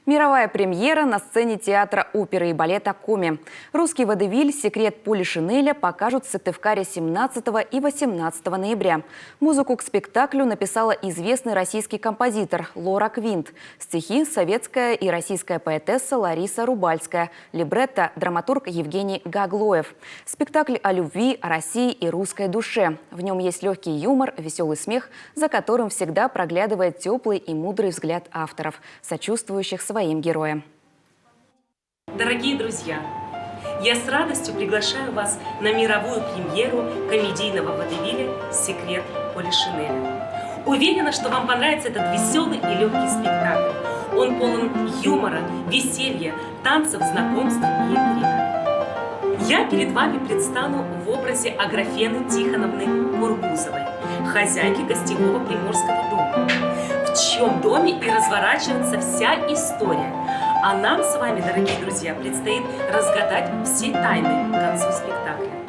Мировая премьера на сцене театра оперы и балета «Коми». Русский водевиль «Секрет Полишинеля» покажут в Сыктывкаре 17 и 18 ноября. Музыку к спектаклю написала известный российский композитор Лора Квинт. Стихи – советская и российская поэтесса Лариса Рубальская. Либретто – драматург Евгений Гаглоев. Спектакль о любви, о России и русской душе. В нем есть легкий юмор, веселый смех, за которым всегда проглядывает теплый и мудрый взгляд авторов, сочувствующих своим героям. Дорогие друзья, я с радостью приглашаю вас на мировую премьеру комедийного водевиля «Секрет Полишинеля». Уверена, что вам понравится этот веселый и легкий спектакль. Он полон юмора, веселья, танцев, знакомств и интриг. Я перед вами предстану в образе Аграфены Тихоновны Кургузовой, хозяйки гостевого приморского дома, в чьем доме и разворачивается вся история. А нам с вами, дорогие друзья, предстоит разгадать все тайны к концу спектакля.